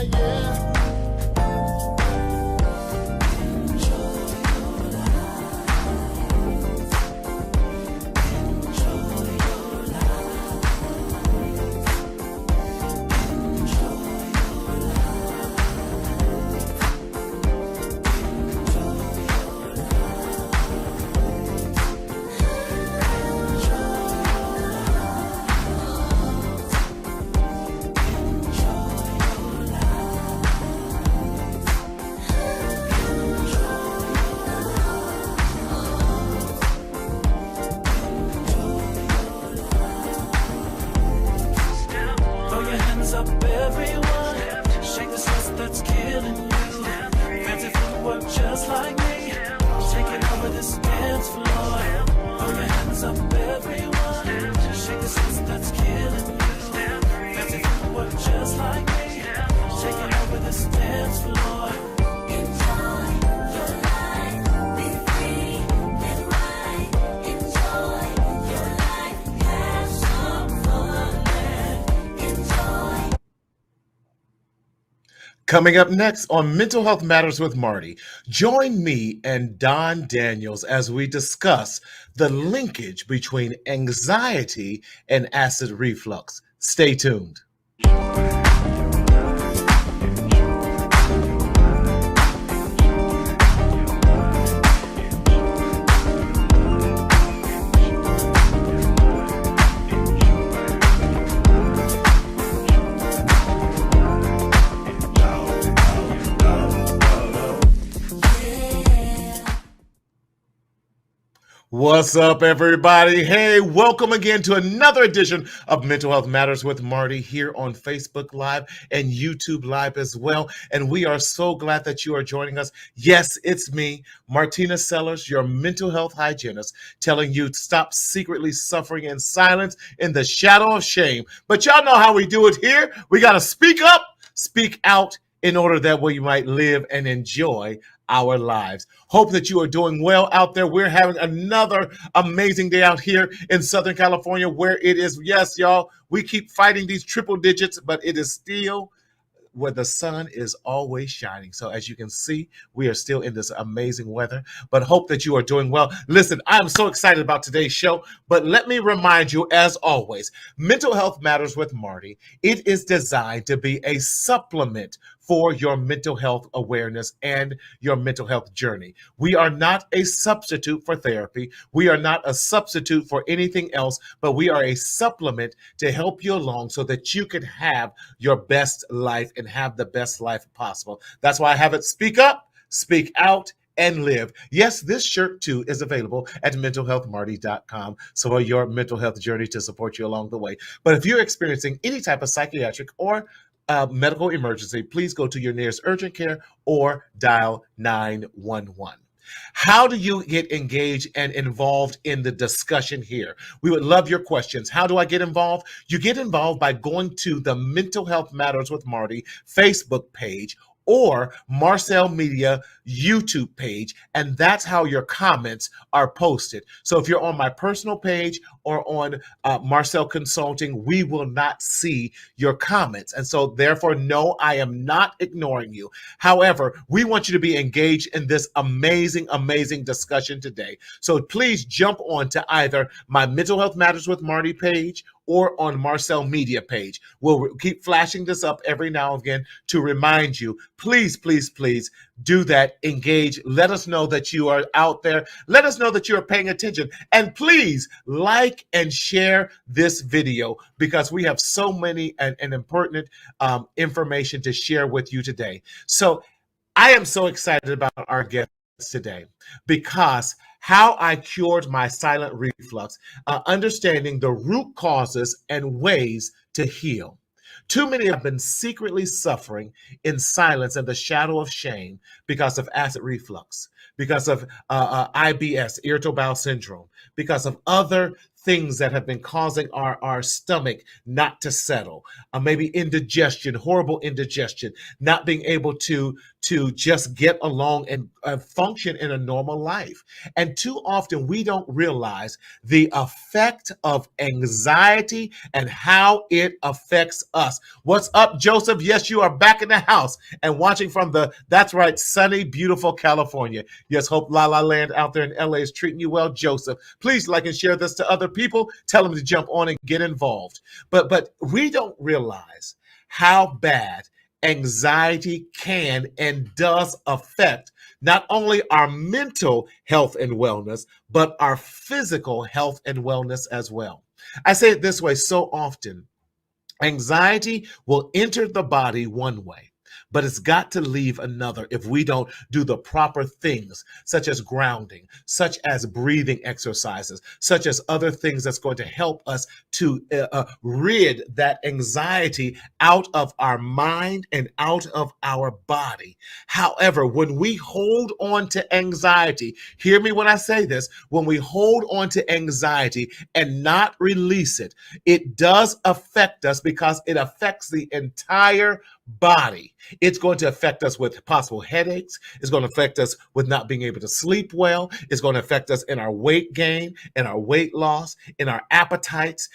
yeah, yeah. Coming up next on Mental Health Matters with Marty, join me and Don Daniels as we discuss the linkage between anxiety and acid reflux. Stay tuned. What's up, everybody? Hey, welcome again to another edition of Mental Health Matters with Marty here on Facebook Live and YouTube Live as well. And we are so glad that you are joining us. Yes, it's me, Martina Sellers, your mental health hygienist, telling you to stop secretly suffering in silence in the shadow of shame. But y'all know how we do it here. We got to speak up, speak out in order that we might live and enjoy our lives. Hope that you are doing well out there. We're having another amazing day out here in Southern California where it is, yes, y'all, we keep fighting these triple digits, but it is still where the sun is always shining. So as you can see, we are still in this amazing weather, but hope that you are doing well. Listen, I'm so excited about today's show, but let me remind you, as always, Mental Health Matters with Marty, it is designed to be a supplement for your mental health awareness and your mental health journey. We are not a substitute for therapy. We are not a substitute for anything else, but we are a supplement to help you along so that you can have your best life and have the best life possible. That's why I have it speak up, speak out, and live. Yes, this shirt too is available at mentalhealthmarty.com. So your mental health journey to support you along the way. But if you're experiencing any type of psychiatric or medical emergency, please go to your nearest urgent care or dial 911. How do you get engaged and involved in the discussion here? We would love your questions. How do I get involved? You get involved by going to the Mental Health Matters with Marty Facebook page or Marcel Media YouTube page, and that's how your comments are posted. So if you're on my personal page or on Marcel Consulting, we will not see your comments. And so therefore, no, I am not ignoring you. However, we want you to be engaged in this amazing, amazing discussion today. So please jump on to either my Mental Health Matters with Marty page or on Marcel Media page. We'll keep flashing this up every now and again to remind you, please, please, please do that, engage. Let us know that you are out there. Let us know that you are paying attention. And please like and share this video because we have so many and important information to share with you today. So I am so excited about our guest today because how I cured my silent reflux, understanding the root causes and ways to heal. Too many have been secretly suffering in silence and the shadow of shame because of acid reflux, because of IBS, irritable bowel syndrome, because of other things that have been causing our stomach not to settle, maybe indigestion, horrible indigestion, not being able to just get along and function in a normal life. And too often we don't realize the effect of anxiety and how it affects us. What's up, Joseph? Yes, you are back in the house and watching from that's right, sunny, beautiful California. Yes, hope La La Land out there in LA is treating you well, Joseph. Please like and share this to other people. Tell them to jump on and get involved. But we don't realize how bad anxiety can and does affect not only our mental health and wellness, but our physical health and wellness as well. I say it this way so often: anxiety will enter the body one way, but it's got to leave another if we don't do the proper things, such as grounding, such as breathing exercises, such as other things that's going to help us to rid that anxiety out of our mind and out of our body. However, when we hold on to anxiety, hear me when I say this, when we hold on to anxiety and not release it, it does affect us because it affects the entire body. It's going to affect us with possible headaches. It's going to affect us with not being able to sleep well. It's going to affect us in our weight gain, in our weight loss, in our appetites,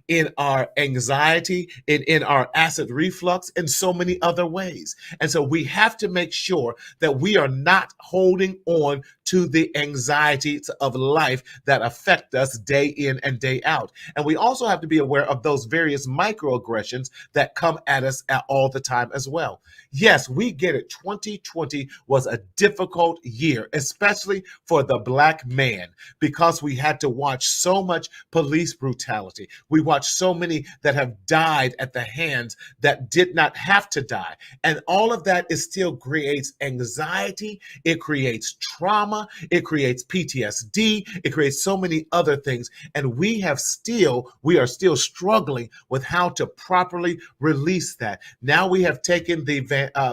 in our anxiety, in our acid reflux, in so many other ways. And so we have to make sure that we are not holding on to the anxieties of life that affect us day in and day out. And we also have to be aware of those various microaggressions that come at us all the time as well. Yes, we get it. 2020 was a difficult year, especially for the Black man, because we had to watch so much police brutality. We watched so many that have died at the hands that did not have to die. And all of that is still creates anxiety. It creates trauma. It creates PTSD. It creates so many other things. And we are still struggling with how to properly release that. Now we have taken the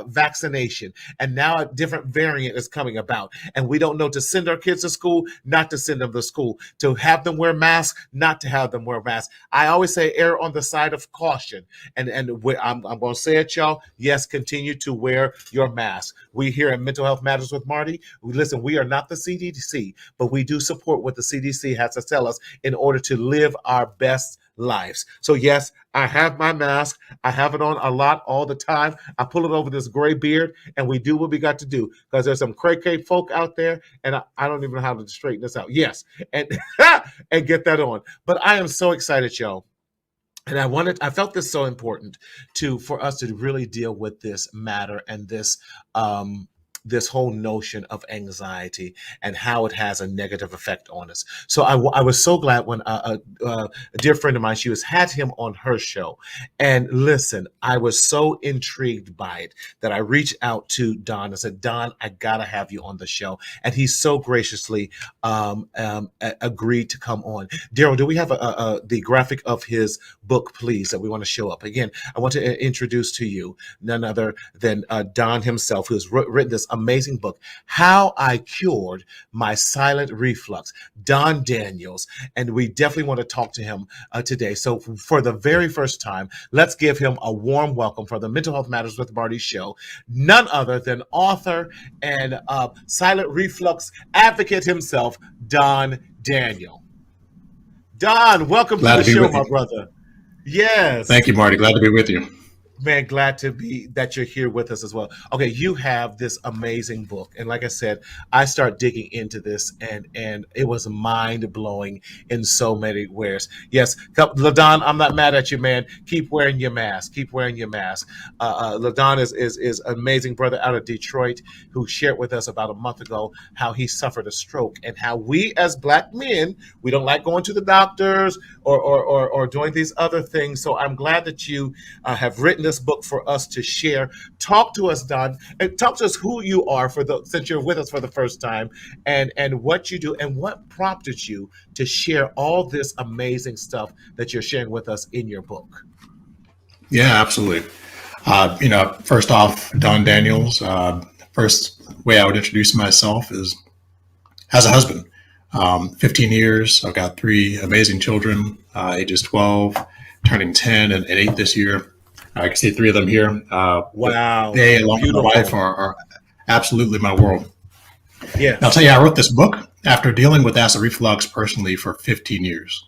vaccination, and now a different variant is coming about, and we don't know to send our kids to school, not to send them to school, to have them wear masks, not to have them wear masks. I always say err on the side of caution, and I'm going to say it, y'all. Yes, continue to wear your mask. We here at Mental Health Matters with Marty, listen, we are not the CDC, but we do support what the CDC has to tell us in order to live our best lives. So yes, I have my mask. I have it on a lot all the time. I pull it over this gray beard, and we do what we got to do, because there's some cray-cray folk out there, and I don't even know how to straighten this out. Yes, and and get that on. But I am so excited, y'all. And I felt this so important for us to really deal with this matter and this whole notion of anxiety and how it has a negative effect on us. So I was so glad when a dear friend of mine, she had him on her show. And listen, I was so intrigued by it that I reached out to Don and said, Don, I got to have you on the show. And he so graciously agreed to come on. Daryl, do we have the graphic of his book, please, that we want to show up? Again, I want to introduce to you none other than Don himself, who has written this amazing book, How I Cured My Silent Reflux, Don Daniels. And we definitely want to talk to him today. So for the very first time, let's give him a warm welcome for the Mental Health Matters with Marty show, none other than author and silent reflux advocate himself, Don Daniel. Don, welcome to the show, my brother. Yes. Thank you, Marty. Glad to be with you. Man, glad to be that you're here with us as well. Okay, you have this amazing book, and like I said, I start digging into this, and it was mind blowing in so many ways. Yes, LaDon, I'm not mad at you, man. Keep wearing your mask. Keep wearing your mask. LaDon is an amazing brother out of Detroit who shared with us about a month ago how he suffered a stroke, and how we as Black men, we don't like going to the doctors or doing these other things. So I'm glad that you have written this book for us to share. Talk to us, Don, and talk to us who you are since you're with us for the first time, and what you do and what prompted you to share all this amazing stuff that you're sharing with us in your book. Yeah, absolutely. First off, Don Daniels. First way I would introduce myself is as a husband. 15 years. I've got three amazing children, ages 12, turning 10 and 8 this year. I can see three of them here. But Wow. they, along with my wife, Beautiful. are absolutely my world. And I'll tell Yes. you, I wrote this book after dealing with acid reflux personally for 15 years.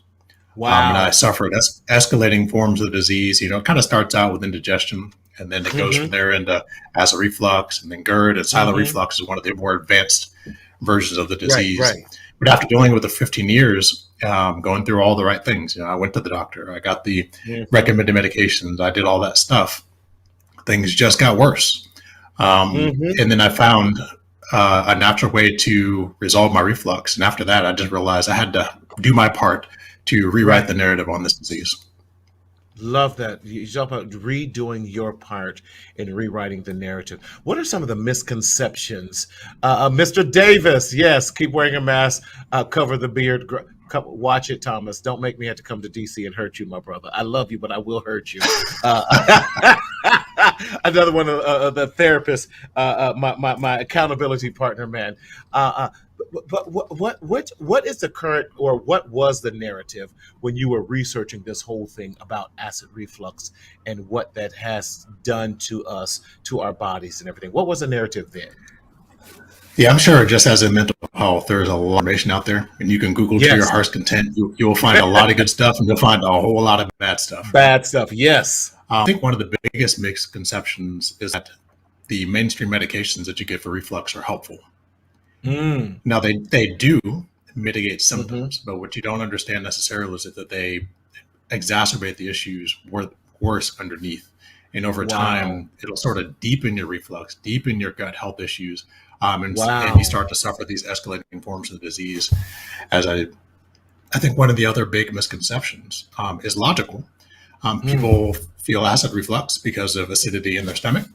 And I Wow. suffered escalating forms of the disease. It kind of starts out with indigestion, and then it goes from Mm-hmm. there into acid reflux, and then GERD. And silent Mm-hmm. reflux is one of the more advanced versions of the Right, disease. right. But after dealing with it 15 years, going through all the right things, I went to the doctor, I got the Mm-hmm. recommended medications, I did all that stuff. Things just got worse. Mm-hmm. And then I found a natural way to resolve my reflux. And after that, I just realized I had to do my part to rewrite the Right. narrative on this disease. Love that. You talk about redoing your part in rewriting the narrative. What are some of the misconceptions? Mr. Davis, yes, keep wearing a mask, cover the beard. Watch it, Thomas. Don't make me have to come to DC and hurt you, my brother. I love you, but I will hurt you. Another one of the therapist, my accountability partner, man. Uh, but what is the current, or what was the narrative when you were researching this whole thing about acid reflux and what that has done to us, to our bodies and everything? What was the narrative then? Yeah, I'm sure just as in mental health, there's a lot of information out there, and you can Google to your Yes. heart's content. You will find a lot of good stuff, and you'll find a whole lot of bad stuff. Bad stuff. Yes. I think one of the biggest misconceptions is that the mainstream medications that you get for reflux are helpful. Mm. Now, they do mitigate Mm-hmm. symptoms, but what you don't understand necessarily is that they exacerbate the issues worse underneath. And over Wow. time, it'll sort of deepen your reflux, deepen your gut health issues, and you Wow. start to suffer these escalating forms of the disease. As I think one of the other big misconceptions is logical. Mm. People feel acid reflux because of acidity in their stomach.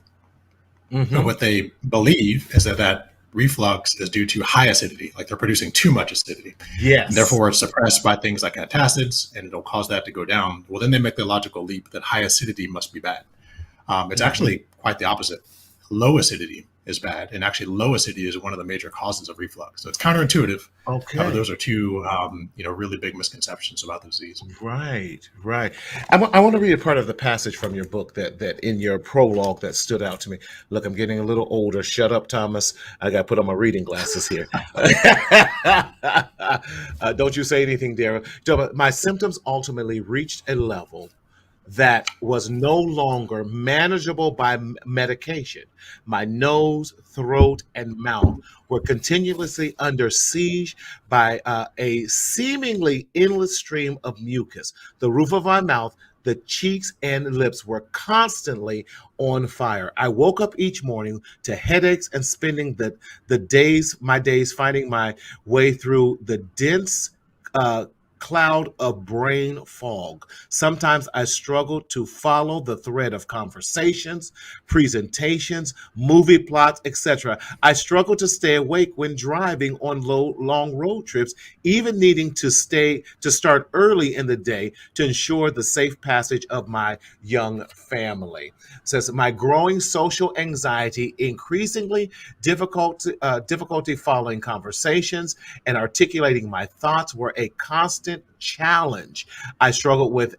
But Mm-hmm. what they believe is that reflux is due to high acidity, like they're producing too much acidity. And Yes. therefore, it's suppressed by things like antacids, and it'll cause that to go down. Well, then they make the logical leap that high acidity must be bad. It's Mm-hmm. actually quite the opposite. Low acidity is bad, and actually, low acidity is one of the major causes of reflux. So it's counterintuitive, but Okay. those are two, really big misconceptions about the disease. Right, right. I want to read a part of the passage from your book that in your prologue that stood out to me. Look, I'm getting a little older. Shut up, Thomas. I got to put on my reading glasses here. Don't you say anything, Dara. My symptoms ultimately reached a level that was no longer manageable by medication. My nose, throat, and mouth were continuously under siege by a seemingly endless stream of mucus. The roof of my mouth, the cheeks and lips were constantly on fire. I woke up each morning to headaches and spending my days finding my way through the dense uh, cloud of brain fog. Sometimes I struggled to follow the thread of conversations, presentations, movie plots, etc. I struggled to stay awake when driving on long road trips, even needing to start early in the day to ensure the safe passage of my young family. It says my growing social anxiety, increasingly difficulty following conversations and articulating my thoughts were a constant challenge. I struggled with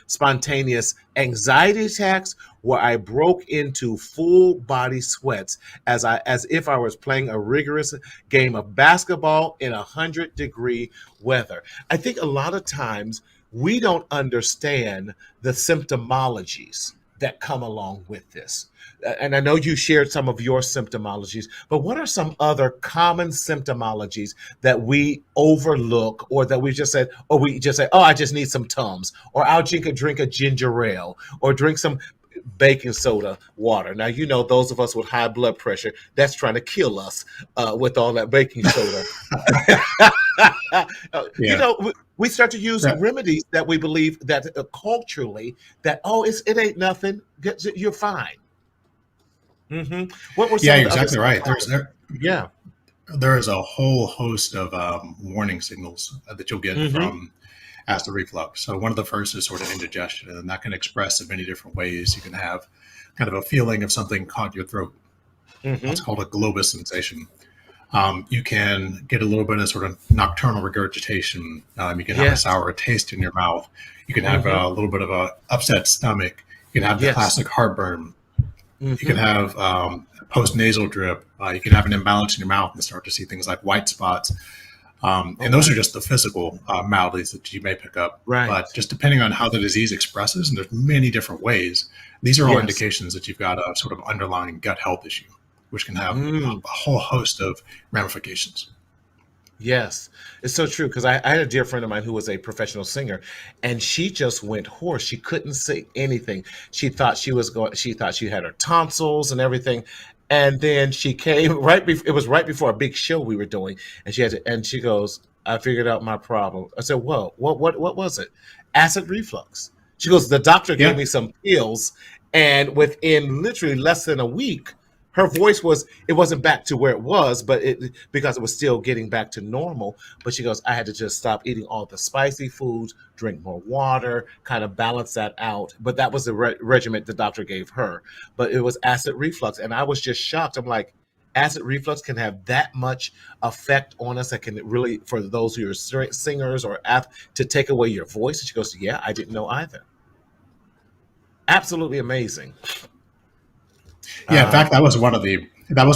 spontaneous anxiety attacks where I broke into full body sweats as if I was playing a rigorous game of basketball in 100-degree weather. I think a lot of times we don't understand the symptomologies that come along with this. And I know you shared some of your symptomologies, but what are some other common symptomologies that we overlook, or that we just say, oh, I just need some Tums, or I'll drink a ginger ale, or drink some baking soda water. Now, those of us with high blood pressure, that's trying to kill us with all that baking soda. Yeah. We start to use Yeah. remedies that we believe that culturally that, oh, it ain't nothing. You're fine. What were Yeah, some of you're the other exactly right. Yeah. There is a whole host of warning signals that you'll get Mm-hmm. from acid reflux. So one of the first is sort of indigestion, and that can express in many different ways. You can have kind of a feeling of something caught your throat. That's Mm-hmm. called a globus sensation. You can get a little bit of sort of nocturnal regurgitation. You can have a Yes. sour taste in your mouth. You can have Mm-hmm. a little bit of a upset stomach. You can have the Yes. classic heartburn. You can Mm-hmm. have post-nasal drip. You can have an imbalance in your mouth and start to see things like white spots. Oh, And those wow. are just the physical maladies that you may pick up. Right. But just depending on how the disease expresses, and there's many different ways, these are all Yes. indications that you've got a sort of underlying gut health issue, which can have Mm. a whole host of ramifications. Yes, it's so true because I had a dear friend of mine who was a professional singer, and she just went hoarse. She couldn't sing anything. She thought she was going. She thought she had her tonsils and everything, and then she came right. It was right before a big show we were doing, and she had to. And she goes, "I figured out my problem." I said, "Whoa, what was it? Acid reflux." She goes, "The doctor gave Yeah, me some pills, and within literally less than a week." Her voice was, it wasn't back to where it was, but it, because it was still getting back to normal. But she goes, I had to just stop eating all the spicy foods, drink more water, kind of balance that out. But that was the regimen the doctor gave her. But it was acid reflux. And I was just shocked. I'm like, acid reflux can have that much effect on us that can really, for those who are singers or to take away your voice. And she goes, yeah, I didn't know either. Absolutely amazing. yeah. In fact, Um, that was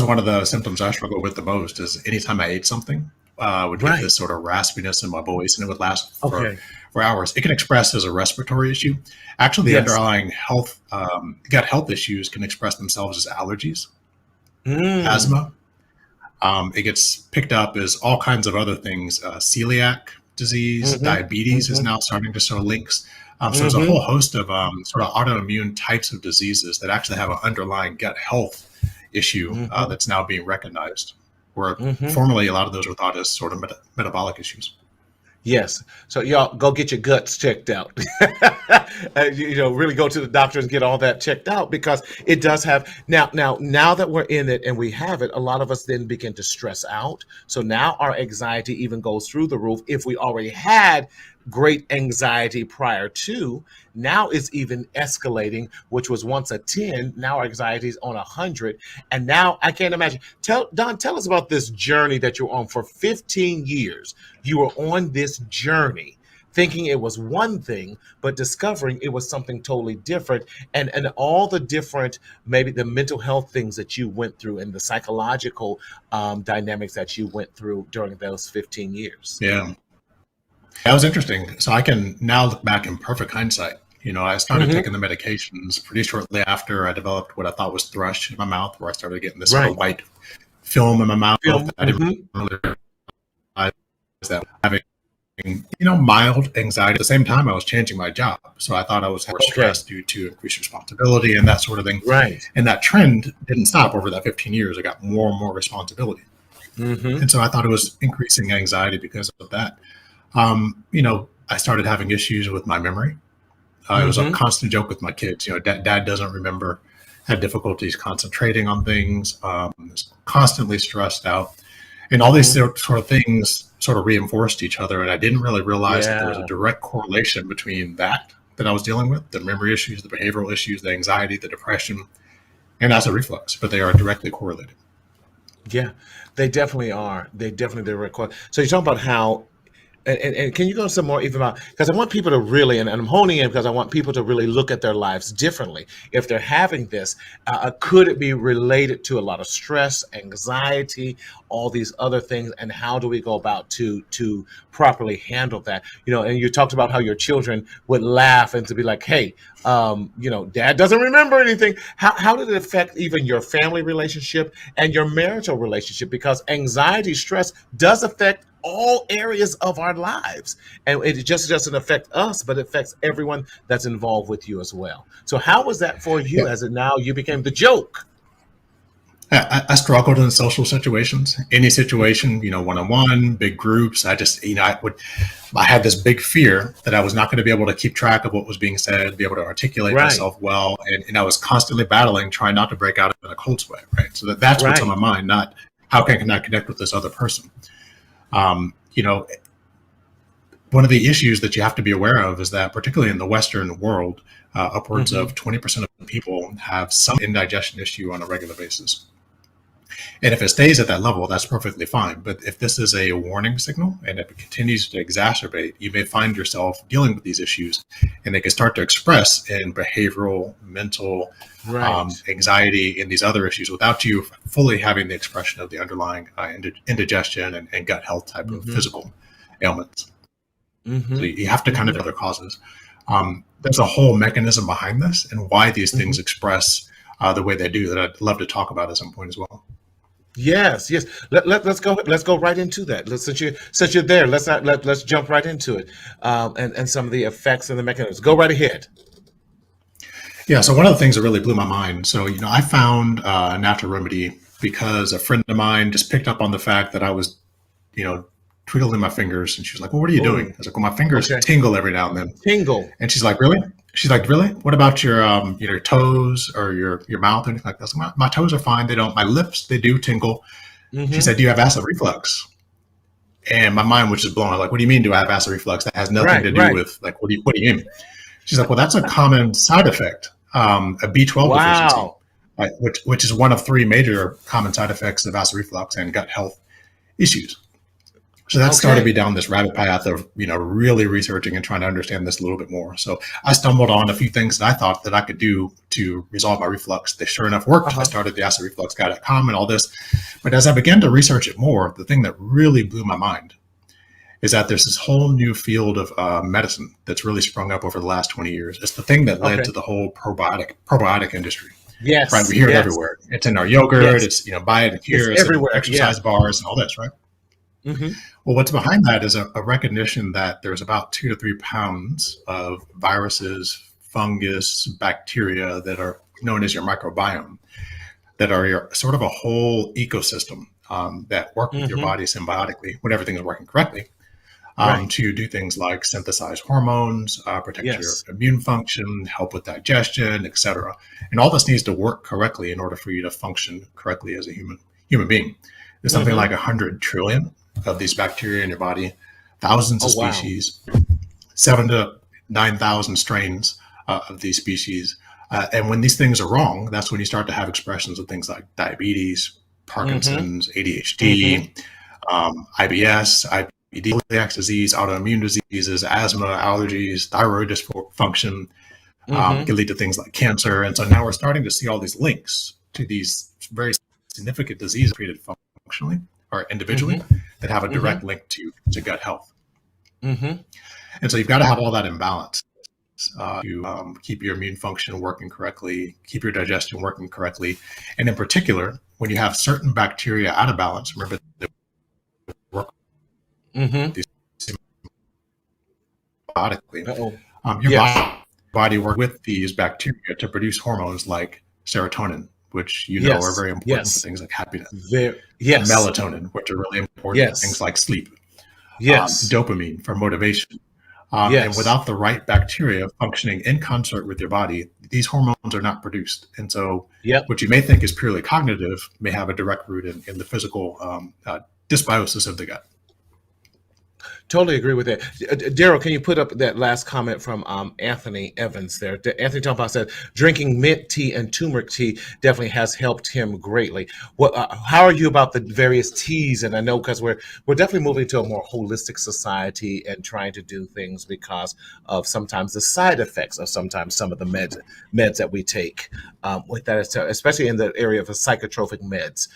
one of the symptoms I struggled with the most. Is anytime I ate something, I would get right. this sort of raspiness in my voice, and it would last Okay. for hours. It can express as a respiratory issue. Actually, the Yes. underlying health gut health issues can express themselves as allergies, Mm. asthma. It gets picked up as all kinds of other things. Celiac disease, Mhm, diabetes is mhm, now starting to show links. So there's a mhm, whole host of sort of autoimmune types of diseases that actually have an underlying gut health issue mhm, that's now being recognized, where mhm. formerly a lot of those were thought as sort of metabolic issues. Yes. So y'all go get your guts checked out. Really go to the doctor and get all that checked out because it does have now that we're in it and we have it, a lot of us then begin to stress out. So now our anxiety even goes through the roof. If we already had great anxiety prior to, now it's even escalating, which was once a 10, now our anxiety is on 100. And now I can't imagine. Tell us about this journey that you're on for 15 years. You were on this journey thinking it was one thing, but discovering it was something totally different. And all the different, maybe the mental health things that you went through and the psychological dynamics that you went through during those 15 years. Yeah, that was interesting. So I can now look back in perfect hindsight. I started Hmm. taking the medications pretty shortly after I developed what I thought was thrush in my mouth, where I started getting this sort of Right. white film in my mouth Film. that I didn't Hmm. really realize that having mild anxiety. At the same time, I was changing my job, so I thought I was more Okay. stressed due to increased responsibility and that sort of thing. Right. And that trend didn't stop over that 15 years. I got more and more responsibility, Hmm. and so I thought it was increasing anxiety because of that. I started having issues with my memory. It was a Hmm. constant joke with my kids. Dad doesn't remember, had difficulties concentrating on things, was constantly stressed out. And all these Hmm. sort of things sort of reinforced each other. And I didn't really realize that there was a Yeah. direct correlation between that I was dealing with, the memory issues, the behavioral issues, the anxiety, the depression, and acid reflux, but they are directly correlated. Yeah. They definitely are. They definitely require. So you're talking about how and can you go some more even about because I want people to really and I'm honing in because I want people to really look at their lives differently. If they're having this, could it be related to a lot of stress, anxiety, all these other things, and how do we go about to properly handle that? And you talked about how your children would laugh and to be like, "Hey, Dad doesn't remember anything." How did it affect even your family relationship and your marital relationship? Because anxiety, stress does affect all areas of our lives. And it just doesn't affect us, but it affects everyone that's involved with you as well. So how was that for you Yeah. as it now you became the joke? I struggled in social situations, any situation, one on one, big groups. I just, I had this big fear that I was not going to be able to keep track of what was being said, be able to articulate Right, myself well. And I was constantly battling, trying not to break out in a cold sweat, right? So that's what's on my right. mind, not how can I connect with this other person. Um, you know, One of the issues that you have to be aware of is that, particularly in the Western world, upwards Hmm. of 20% of people have some indigestion issue on a regular basis. And if it stays at that level, that's perfectly fine. But if this is a warning signal and if it continues to exacerbate, you may find yourself dealing with these issues, and they can start to express in behavioral, mental, anxiety, and these other issues without you fully having the expression of the underlying indigestion and gut health type of physical ailments. So you have to kind of other causes. There's a whole mechanism behind this and why these things express the way they do that I'd love to talk about at some point as well. Yes. Let's go right into that. Since you're there, let's jump right into it, and some of the effects and the mechanisms. Go right ahead. Yeah. So one of the things that really blew my mind. So I found a natural remedy because a friend of mine just picked up on the fact that I was, twiddling my fingers, and she was like, "Well, what are you doing?" I was like, "Well, my fingers tingle every now and then." Tingle. And she's like, "Really?" She's like, "Really? What about your toes or your mouth or anything like that?" So my toes are fine. They don't. My lips, they do tingle. She said, "Do you have acid reflux?" And my mind was just blown. I'm like, "What do you mean? Do I have acid reflux? That has nothing to do with like what do you mean?" She's like, "Well, that's a common side effect, a B12 deficiency, which is one of 3 major common side effects of acid reflux and gut health issues." So that started me down this rabbit path of, really researching and trying to understand this a little bit more. So I stumbled on a few things that I thought that I could do to resolve my reflux. They sure enough worked. I started the acidrefluxguy.com and all this. But as I began to research it more, the thing that really blew my mind is that there's this whole new field of medicine that's really sprung up over the last 20 years. It's the thing that led to the whole probiotic industry. Yes. Right. We hear it everywhere. It's in our yogurt. It's, buy it here. It's everywhere. Exercise bars and all this, right? Well, what's behind that is a recognition that there's about 2 to 3 pounds of viruses, fungus, bacteria that are known as your microbiome, that are your sort of a whole ecosystem that work with your body symbiotically when everything is working correctly to do things like synthesize hormones, protect your immune function, help with digestion, etc. And all this needs to work correctly in order for you to function correctly as a human being. There's something like 100 trillion of these bacteria in your body, thousands of species, 7,000 to 9,000 strains of these species. And when these things are wrong, that's when you start to have expressions of things like diabetes, Parkinson's, ADHD, IBS, IBD, celiac disease, autoimmune diseases, asthma, allergies, thyroid dysfunction, can lead to things like cancer. And so now we're starting to see all these links to these very significant diseases created functionally or individually that have a direct link to gut health. And so you've got to have all that in balance to keep your immune function working correctly, keep your digestion working correctly. And in particular, when you have certain bacteria out of balance, remember they work symbiotically. Your body works with these bacteria to produce hormones like serotonin, which are very important for things like happiness. Melatonin, which are really important for things like sleep. Dopamine for motivation. And without the right bacteria functioning in concert with your body, these hormones are not produced. And so what you may think is purely cognitive may have a direct root in the physical dysbiosis of the gut. Totally agree with that. Daryl, can you put up that last comment from Anthony Evans there? Anthony Tompau said, drinking mint tea and turmeric tea definitely has helped him greatly. How are you about the various teas? And I know because we're definitely moving to a more holistic society and trying to do things because of sometimes the side effects of sometimes some of the meds that we take. With that, especially in the area of the psychotropic meds,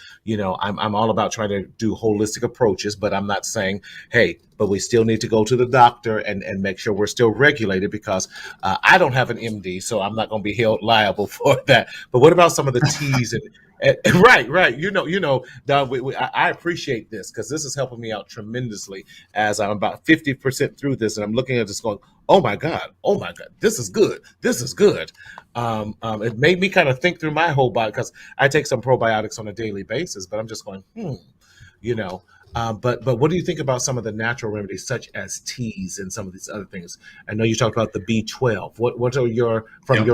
I'm all about trying to do holistic approaches, but I'm not saying, hey, but we still need to go to the doctor and make sure we're still regulated because I don't have an MD, so I'm not going to be held liable for that. But what about some of the teas and right. Don, I appreciate this because this is helping me out tremendously as I'm about 50% through this and I'm looking at this going, oh my God, this is good. It made me kind of think through my whole body because I take some probiotics on a daily basis, but I'm just going, But what do you think about some of the natural remedies, such as teas and some of these other things? I know you talked about the B12. What are your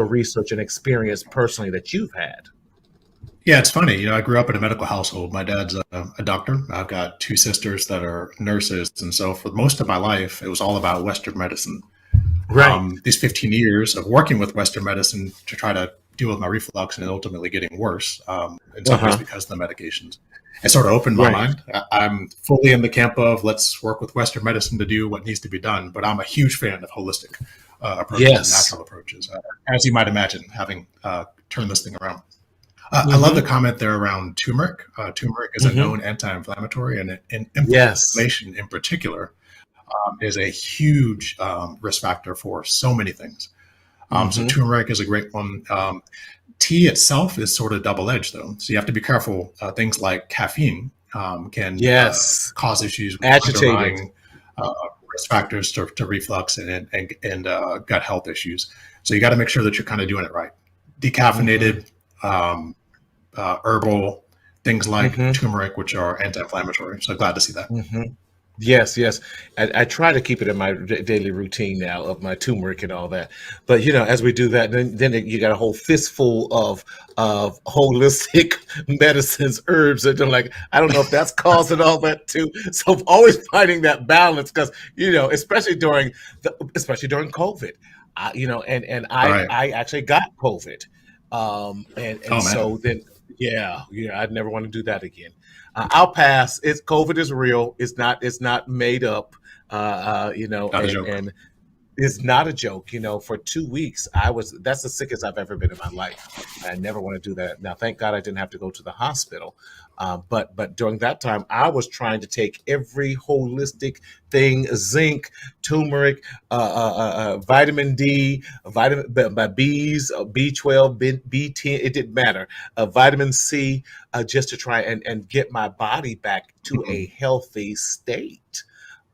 research and experience personally that you've had? Yeah, it's funny. I grew up in a medical household. My dad's a doctor. I've got 2 sisters that are nurses. And so for most of my life, it was all about Western medicine. These 15 years of working with Western medicine to try to deal with my reflux and ultimately getting worse, in some ways Uh-huh. because of the medications. It sort of opened my Right. mind. I'm fully in the camp of let's work with Western medicine to do what needs to be done, but I'm a huge fan of holistic approaches and Yes. natural approaches, as you might imagine, having turned this thing around. I love the Mm-hmm. comment there around turmeric. Turmeric is a Mm-hmm. known anti-inflammatory, and Yes. inflammation in particular is a huge risk factor for so many things. So Mm-hmm. turmeric is a great one. Tea itself is sort of double-edged, though, so you have to be careful. Things like caffeine can Yes. cause issues with Agitated. underlying uh, risk factors to reflux and gut health issues. So you got to make sure that you're kind of doing it right. Mm-hmm. Decaffeinated, um, herbal, things like Mm-hmm. turmeric, which are anti-inflammatory. So glad to see that. Mm-hmm. Yes, yes. I try to keep it in my daily routine now of my turmeric and all that. But as we do that, then you got a whole fistful of holistic medicines, herbs, and then like I don't know if that's causing all that too. So I'm always finding that balance because especially during COVID, and All I right. I actually got COVID, and Oh man, so then yeah, I'd never want to do that again. I'll pass. It's COVID is real. It's not made up. not a joke. And it's not a joke. For 2 weeks, that's the sickest I've ever been in my life. I never want to do that. Now, thank God I didn't have to go to the hospital. But during that time, I was trying to take every holistic thing: zinc, turmeric, vitamin D, B's, B12, B10. It didn't matter. Vitamin C, just to try and get my body back to a Mhm. healthy state.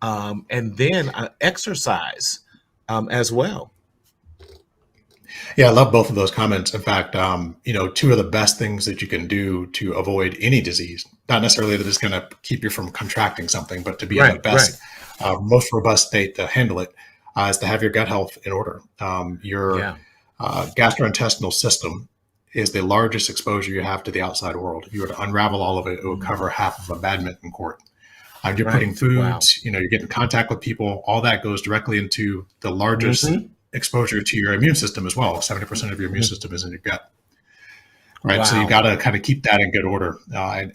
And then exercise as well. Yeah, I love both of those comments. In fact, two of the best things that you can do to avoid any disease, not necessarily that it's going to keep you from contracting something, but to be in the Right, right. best, most robust state to handle it, is to have your gut health in order. Your Yeah. gastrointestinal system is the largest exposure you have to the outside world. If you were to unravel all of it, it would Mm, cover half of a badminton court. You're putting right. Wow. foods, you're getting in contact with people, all that goes directly into the largest Hmm. exposure to your immune system as well. 70% of your immune system is in your gut, right? So you Wow. got to kind of keep that in good order.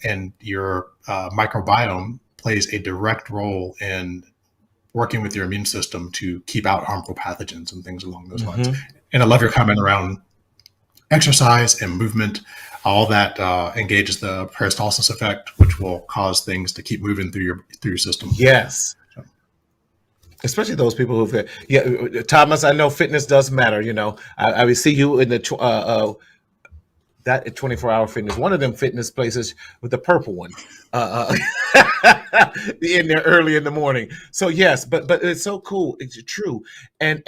And your microbiome plays a direct role in working with your immune system to keep out harmful pathogens and things along those lines. Hmm. And I love your comment around exercise and movement. All that engages the peristalsis effect, which will cause things to keep moving through your system. Yes. So, Especially those people Thomas, I know fitness does matter. I would see you in the that 24-hour fitness, one of them fitness places with the purple one, in there early in the morning. So yes, but it's so cool. It's true, and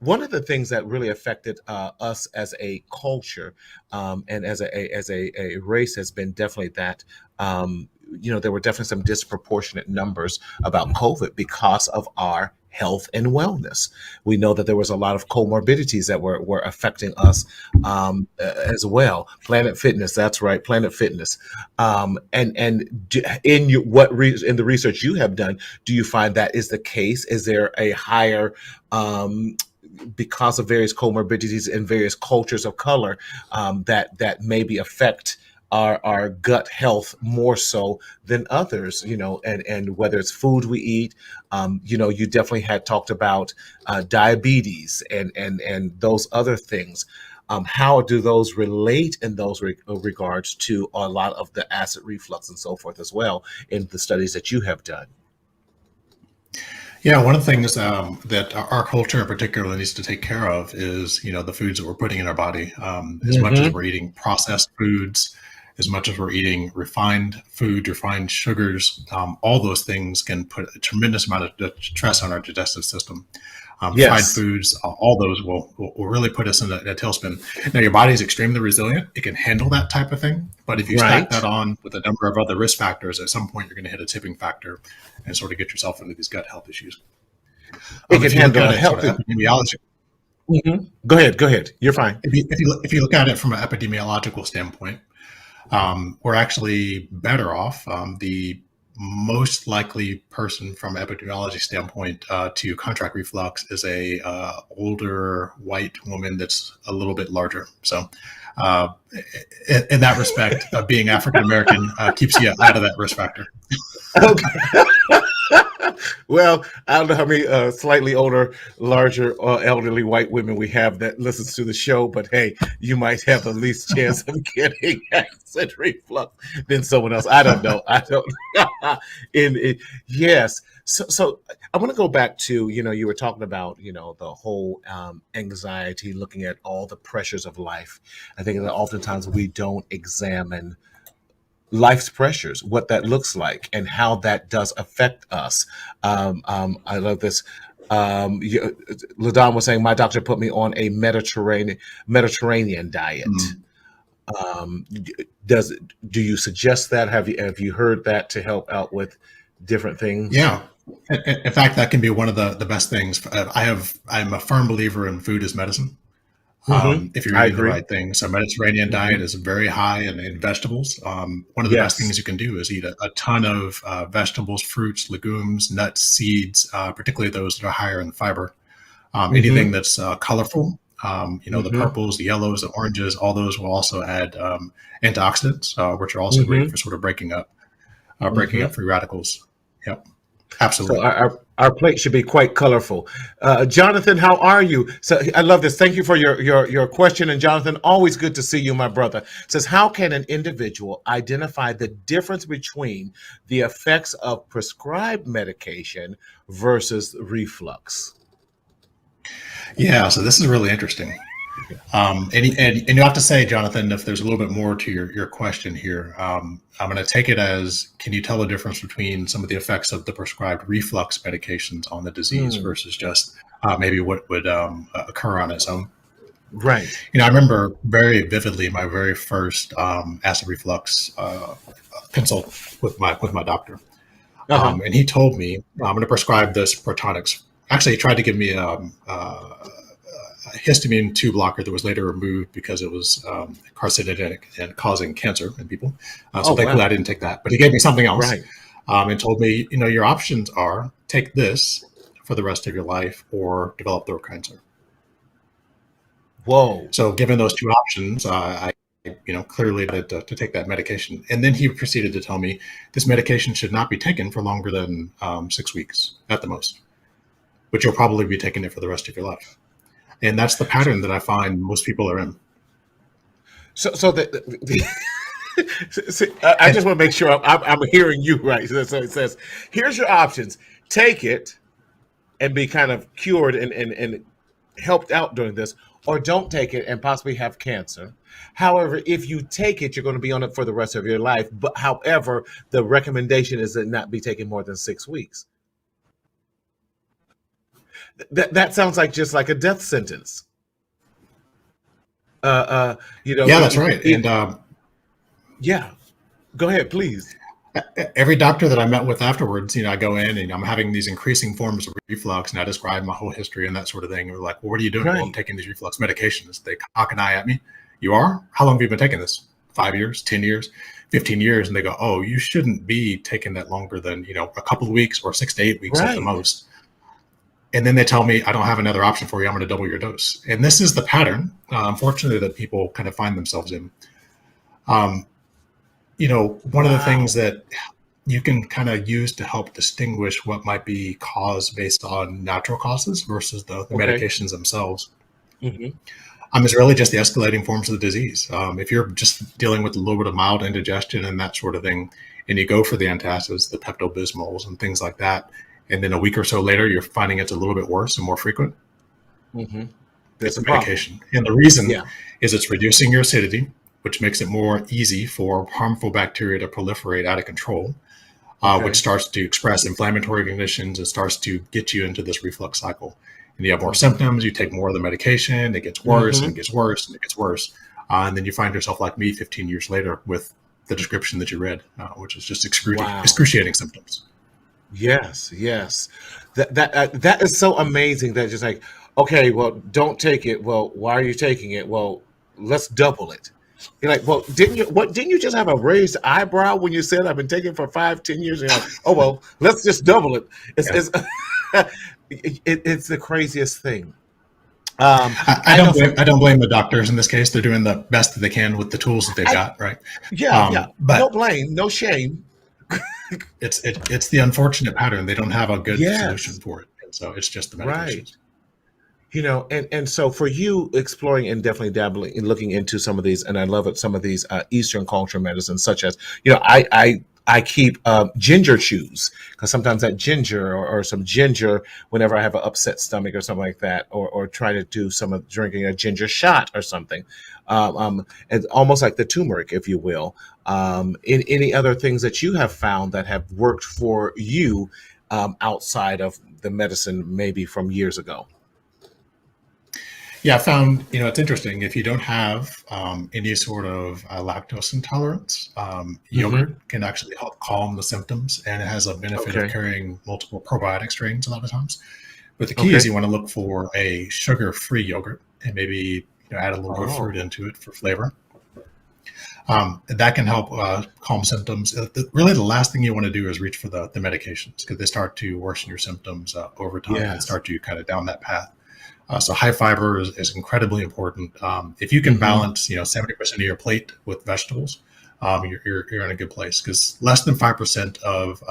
one of the things that really affected us as a culture, and as a race has been definitely that. There were definitely some disproportionate numbers about COVID because of our health and wellness. We know that there was a lot of comorbidities that were affecting us as well. Planet Fitness, that's right, Planet Fitness. In the research you have done, do you find that is the case? Is there a higher because of various comorbidities in various cultures of color that maybe affect our gut health more so than others, and whether it's food we eat, you definitely had talked about diabetes and those other things. How do those relate in those regards to a lot of the acid reflux and so forth as well in the studies that you have done? yeah, one of the things that our culture in particular needs to take care of is the foods that we're putting in our body. As much as Hmm. we're eating processed foods, as much as we're eating refined food, refined sugars, all those things can put a tremendous amount of stress on our digestive system. Fried Yes. foods, all those will really put us in a tailspin. Now, your body is extremely resilient; it can handle that type of thing. But if you stack Right. that on with a number of other risk factors, at some point you're going to hit a tipping factor and sort of get yourself into these gut health issues. It can If you look handle at a it sort of healthy. epidemiology, Mhm. Go ahead. Go ahead. You're fine. if you look at it from an epidemiological standpoint, we're actually better off. The most likely person from epidemiology standpoint to contract reflux is a older white woman that's a little bit larger. So uh, in that respect, being African American keeps you out of that risk factor. Okay. Well, I don't know how many slightly older, larger, elderly white women we have that listens to the show, but hey, you might have the least chance of getting acid reflux than someone else. I don't know. I don't. Yes. So I want to go back to you were talking about the whole anxiety, looking at all the pressures of life. I think that oftentimes we don't examine life's pressures, what that looks like, and how that does affect us. I love this. Ladon was saying, my doctor put me on a Mediterranean diet. Mm. Um, does do you suggest that? Have you heard that to help out with different things? Yeah. In fact, that can be one of the best things. I'm a firm believer in food as medicine. If you're I eating the agree. right things. So Mediterranean diet Hmm. is very high in vegetables. One of the best Yes. things you can do is eat a ton of vegetables, fruits, legumes, nuts, seeds, particularly those that are higher in fiber. Anything Hmm. that's colorful, the Hmm. purples, the yellows, the oranges, all those will also add antioxidants, which are also great Hmm. for sort of breaking up Hmm. free radicals. Yep, So absolutely. our plate should be quite colorful. Jonathan, how are you? So I love this. Thank you for your question. And Jonathan, always good to see you, my brother. Says, how can an individual identify the difference between the effects of prescribed medication versus reflux? Yeah, so this is really interesting. And you have to say, Jonathan, if there's a little bit more to your question here, I'm going to take it as, can you tell the difference between some of the effects of the prescribed reflux medications on the disease Hmm. versus just maybe what would occur on its own? Right. I remember very vividly my very first acid reflux consult with my doctor, Uh huh. and he told me I'm going to prescribe this Protonix. Actually, he tried to give me a histamine 2 blocker that was later removed because it was carcinogenic and causing cancer in people. So Oh thankfully, wow. I didn't take that. But he gave me something else Right. and told me, your options are take this for the rest of your life or develop throat cancer. Whoa. So given those two options, I clearly had to take that medication. And then he proceeded to tell me this medication should not be taken for longer than 6 weeks at the most, but you'll probably be taking it for the rest of your life. And that's the pattern that I find most people are in. So see, I And just want to make sure I'm hearing you right. So it says, here's your options: take it and be kind of cured and helped out during this, or don't take it and possibly have cancer. However, if you take it, you're going to be on it for the rest of your life. But however, the recommendation is that not be taken more than 6 weeks. That sounds like just like a death sentence. Uh, uh, you know, yeah, that's right. And yeah. Go ahead, please. every doctor that I met with afterwards, I go in and I'm having these increasing forms of reflux, and I describe my whole history and that sort of thing. And we're like, well, what are you doing? Well, I'm Right, taking these reflux medications. They cock an eye at me. You are? How long have you been taking this? 5 years, 10 years, 15 years? And they go, oh, you shouldn't be taking that longer than, a couple of weeks or 6 to 8 weeks at the right. most. And then they tell me, I don't have another option for you. I'm going to double your dose. And this is the pattern, unfortunately, that people kind of find themselves in. Um, one of the things Wow. that you can kind of use to help distinguish what might be caused based on natural causes versus the Okay. medications themselves Hmm. is really just the escalating forms of the disease. If you're just dealing with a little bit of mild indigestion and that sort of thing, and you go for the antacids, the Pepto Bismols, and things like that, and then a week or so later you're finding it's a little bit worse and more frequent, Hmm. it's There's a the problem. medication. And the reason Yeah. is it's reducing your acidity, which makes it more easy for harmful bacteria to proliferate out of control, which Okay. starts to express inflammatory conditions and starts to get you into this reflux cycle. And you have more Hmm. symptoms, you take more of the medication, it gets worse and Hmm. it gets worse and it gets worse. And then you find yourself like me 15 years later with the description that you read, which is just Wow. excruciating symptoms. Yes. Yes. That is so amazing. That just like, okay, well, don't take it. Well, why are you taking it? Well, let's double it. You're like, well, didn't you just have a raised eyebrow when you said I've been taking it for 5, 10 years? And you're like, oh well, let's just double it. It's Yeah. it's it's the craziest thing. I I don't know blame for I don't blame the doctors in this case. They're doing the best that they can with the tools that they've I got, right? yeah, no But blame, no shame. it's the unfortunate pattern. They don't have a good solution Yes, for it, and so it's just the right. medications. And so for you exploring and definitely dabbling and looking into some of these, and I love it, some of these Eastern cultural medicines, such as, I keep ginger chews because sometimes that ginger or some ginger whenever I have an upset stomach or something like that, or try to do some of drinking a ginger shot or something. It's almost like the turmeric, if you will. In any other things that you have found that have worked for you outside of the medicine, maybe from years ago? Yeah, I found, it's interesting. If you don't have any sort of lactose intolerance, Hmm. yogurt can actually help calm the symptoms, and it has a benefit of Okay. carrying multiple probiotic strains a lot of times. But the key is Okay. you want to look for a sugar-free yogurt and maybe add a little bit of fruit Oh, into it for flavor. That can help calm symptoms. Really, the last thing you want to do is reach for the medications because they start to worsen your symptoms over time and yes. start you kind of down that path. So high fiber is incredibly important. If you can Hmm. balance, 70% of your plate with vegetables, you're in a good place because less than 5% of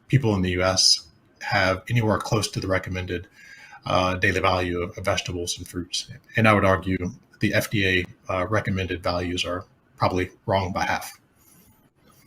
people in the U.S. have anywhere close to the recommended daily value of vegetables and fruits. And I would argue the FDA recommended values are probably wrong by half.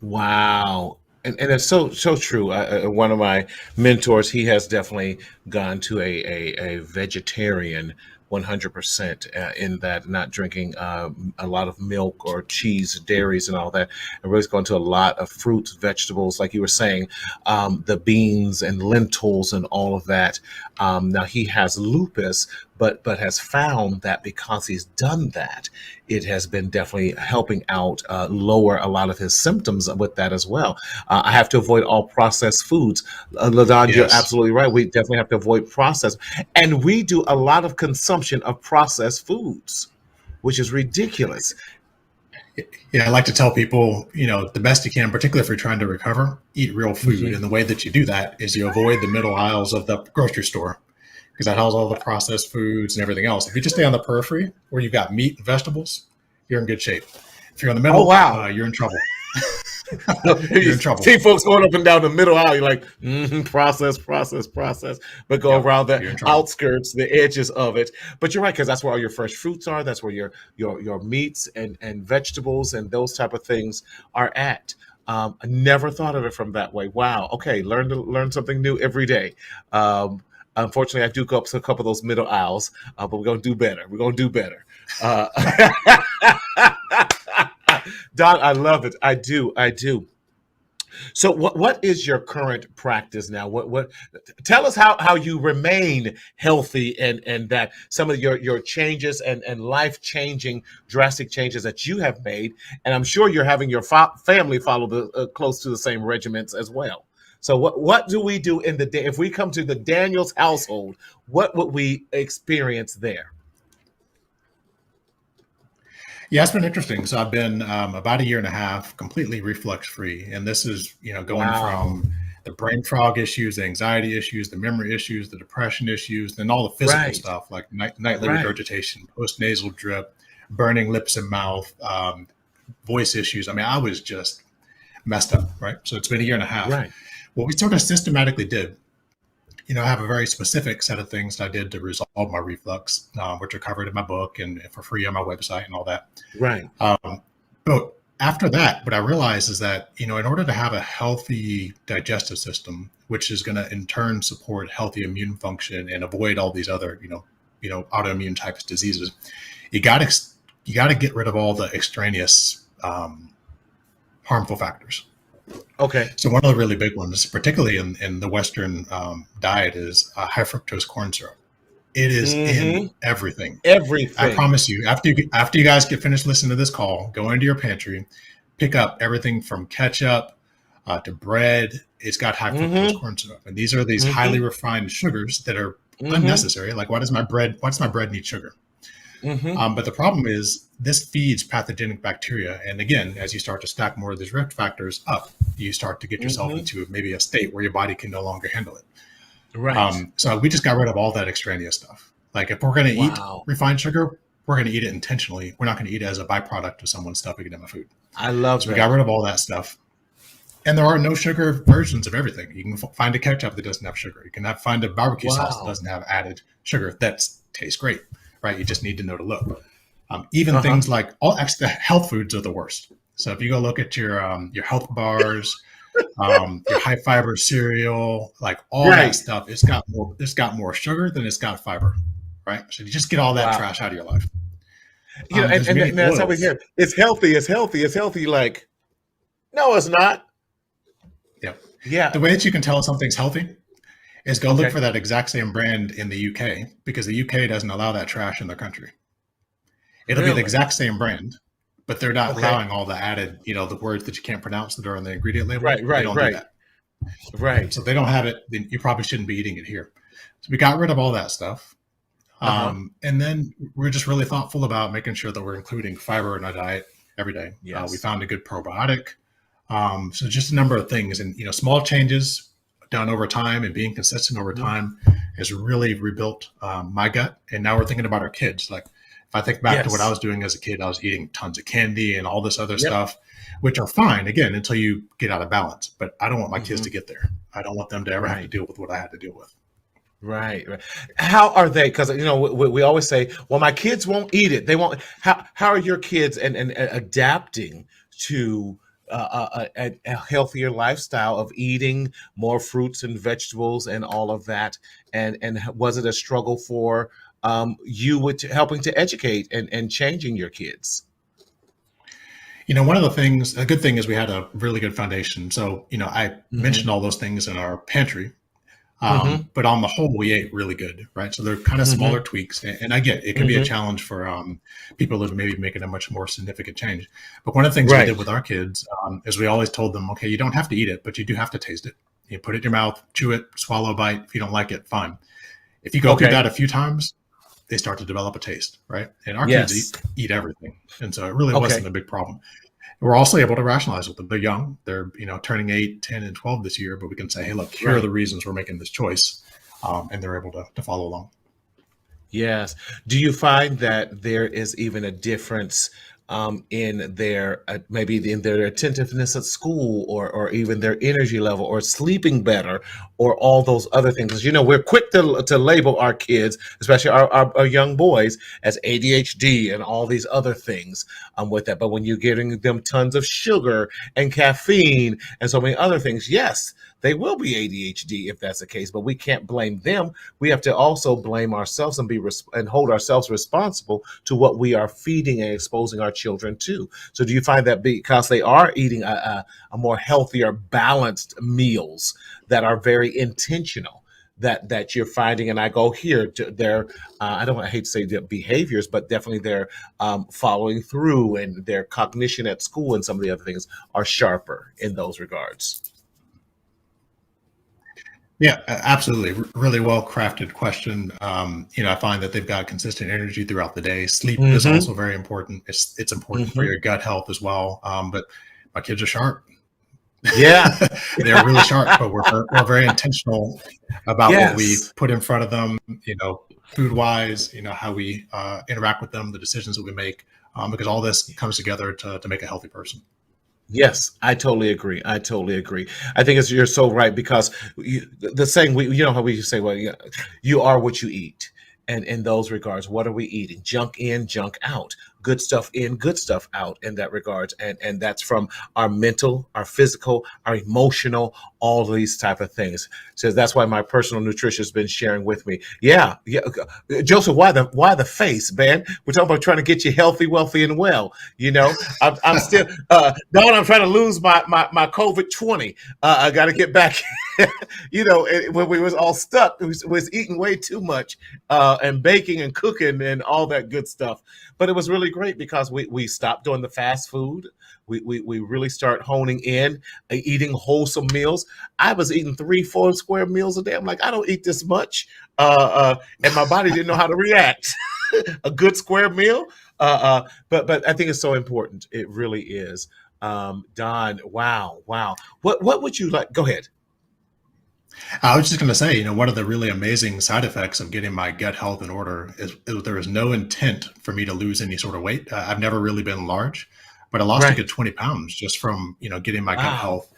Wow. And it's so true. One of my mentors, he has definitely gone to a vegetarian 100% in that, not drinking a lot of milk or cheese, dairies, and all that. And really going to a lot of fruits, vegetables, like you were saying, the beans and lentils and all of that. Now he has lupus, but has found that because he's done that, it has been definitely helping out lower a lot of his symptoms with that as well. I have to avoid all processed foods. Ladon, you're Yes. absolutely right. We definitely have to avoid processed. And we do a lot of consumption of processed foods, which is ridiculous. Yeah, I like to tell people, the best you can, particularly if you're trying to recover, eat real food. Hmm. And the way that you do that is you avoid the middle aisles of the grocery store because that has all the processed foods and everything else. If you just stay on the periphery where you've got meat and vegetables, you're in good shape. If you're in the Oh, middle, wow. you're in trouble. You You're in trouble. see folks going up and down the middle aisle. You're like, process, process, process, but go Yep, around the you're in trouble. outskirts, the edges of it. But you're right, because that's where all your fresh fruits are. That's where your meats and vegetables and those type of things are at. I never thought of it from that way. Wow. Okay, learn something new every day. Unfortunately, I do go up to a couple of those middle aisles, but we're gonna do better. We're gonna do better. Uh, Don, I love it. I do. I do. So what is your current practice now? What tell us how you remain healthy and that some of your changes and life changing drastic changes that you have made, and I'm sure you're having your family follow the close to the same regiments as well. So what do we do in the day if we come to the Daniels household? What would we experience there? Yeah, it's been interesting. So I've been about a year and a half completely reflux free. And this is, going Wow. from the brain fog issues, the anxiety issues, the memory issues, the depression issues, then all the physical Right. stuff like nightly Right. regurgitation, post nasal drip, burning lips and mouth, voice issues. I mean, I was just messed up, right? So it's been a year and a half. Right. What we sort of systematically did, I have a very specific set of things that I did to resolve my reflux, which are covered in my book and for free on my website and all that. Right. But after that, what I realized is that, in order to have a healthy digestive system, which is going to in turn support healthy immune function and avoid all these other, autoimmune types of diseases, you got to get rid of all the extraneous harmful factors. Okay. So one of the really big ones, particularly in the Western diet, is high fructose corn syrup. It is in Mm-hmm. everything. I Everything. promise you, after you guys get finished listening to this call, go into your pantry, pick up everything from ketchup to bread. It's got high fructose Mm-hmm. corn syrup, and these are these highly Mm-hmm. refined sugars that are Mm-hmm. unnecessary. Like, why does my bread need sugar? Mm-hmm. But the problem is this feeds pathogenic bacteria. And again, as you start to stack more of these risk factors up, you start to get yourself Mm-hmm. into maybe a state where your body can no longer handle it. Right. So we just got rid of all that extraneous stuff. Like if we're going to eat Wow. refined sugar, we're going to eat it intentionally. We're not going to eat it as a byproduct of someone stuffing it in my food. I love So we got that. rid of all that stuff. And there are no sugar versions of everything. You can find a ketchup that doesn't have sugar. You can find a barbecue sauce that Wow. doesn't have added sugar that tastes great, right? You just need to know to look. Even Uh-huh. things like actually the health foods are the worst. So if you go look at your health bars, your high fiber cereal, like all that Right. stuff, it's got more sugar than it's got fiber, right? So you just get all that Wow. trash out of your life. And, There's many and that's how we oils. hear it's healthy, it's healthy, it's healthy. Like, no, it's not. Yeah. Yeah. The way that you can tell something's healthy is go look Okay. for that exact same brand in the UK, because the UK doesn't allow that trash in their country. It'll be the Really? exact same brand, but they're not Okay. allowing all the added, the words that you can't pronounce that are on the ingredient label. Right, They right, don't do right, that. So right. they don't have it. Then you probably shouldn't be eating it here. So we got rid of all that stuff. Uh-huh. And then we're just really thoughtful about making sure that we're including fiber in our diet every day. We Yes. found a good probiotic. So just a number of things, and small changes done over time and being consistent over Mhm. time has really rebuilt my gut. And now we're thinking about our kids. Like if I think back to what I Yes. was doing as a kid, I was eating tons of candy and all this other Yep. stuff, which are fine again until you get out of balance. But I don't want my kids Hmm. to get there. I don't want them to ever have to Right. deal with what I had to deal with. Right, right. How are they? Because we always say, "Well, my kids won't eat it. They won't." How are your kids and adapting to a healthier lifestyle of eating more fruits and vegetables and all of that? And was it a struggle for you with helping to educate and changing your kids? One of the things, a good thing is we had a really good foundation. So, I Hmm. mentioned all those things in our pantry. Hmm. But on the whole, we ate really good, right? So they're kind of smaller Hmm. tweaks, and I get it can be a Hmm. challenge for people that are maybe making a much more significant change. But one of the things we did Right. with our kids is we always told them, okay, you don't have to eat it, but you do have to taste it. You put it in your mouth, chew it, swallow a bite. If you don't like it, fine. If you go through Okay. that a few times, they start to develop a taste, right? And our kids Yes. eat everything, and so it really Okay. wasn't a big problem. We're also able to rationalize with them. They're young. They're turning 8, 10, and 12 this year, but we can say, hey, look, here are Right. the reasons we're making this choice, and they're able to follow along. Yes. Do you find that there is even a difference in their maybe in their attentiveness at school, or even their energy level, or sleeping better, or all those other things? 'Cause, we're quick to label our kids, especially our young boys, as ADHD and all these other things with that. But when you're giving them tons of sugar and caffeine and so many other things, yes, they will be ADHD if that's the case. But we can't blame them. We have to also blame ourselves and and hold ourselves responsible to what we are feeding and exposing our children to. So do you find that because they are eating a more healthier, balanced meals that are very intentional, that you're finding, and I go here to their I hate to say their behaviors, but definitely their following through and their cognition at school and some of the other things are sharper in those regards? Yeah, absolutely. Really well crafted question. I find that they've got consistent energy throughout the day. Sleep is Mm-hmm. also very important. It's important for Mm-hmm. your gut health as well. But my kids are sharp. Yeah. They're really sharp, but we're very intentional about what we Yes. put in front of them. Food wise, how we interact with them, the decisions that we make, because all this comes together to make a healthy person. Yes, I totally agree. I totally agree. I think you're so right because the saying, how we say, well, you are what you eat. And in those regards, what are we eating? Junk in, junk out. Good stuff in, good stuff out. In that regards, and that's from our mental, our physical, our emotional, all these type of things. So that's why my personal nutrition has been sharing with me. Yeah, yeah. Joseph, why the face, man? We're talking about trying to get you healthy, wealthy, and well. I'm still Don. I'm trying to lose my COVID-20. I got to get back. When we was all stuck, we was eating way too much and baking and cooking and all that good stuff. But it was really great because we stopped doing the fast food. We really start honing in, eating wholesome meals. I was eating 3, 4 square meals a day. I'm like, I don't eat this much, and my body didn't know how to react. a good square meal. But I think it's so important. It really is. Don, wow, wow. What would you like? Go ahead. I was just going to say, one of the really amazing side effects of getting my gut health in order is there is no intent for me to lose any sort of weight. I've never really been large, but I lost a Right. good 20 pounds just from, getting my gut Wow. health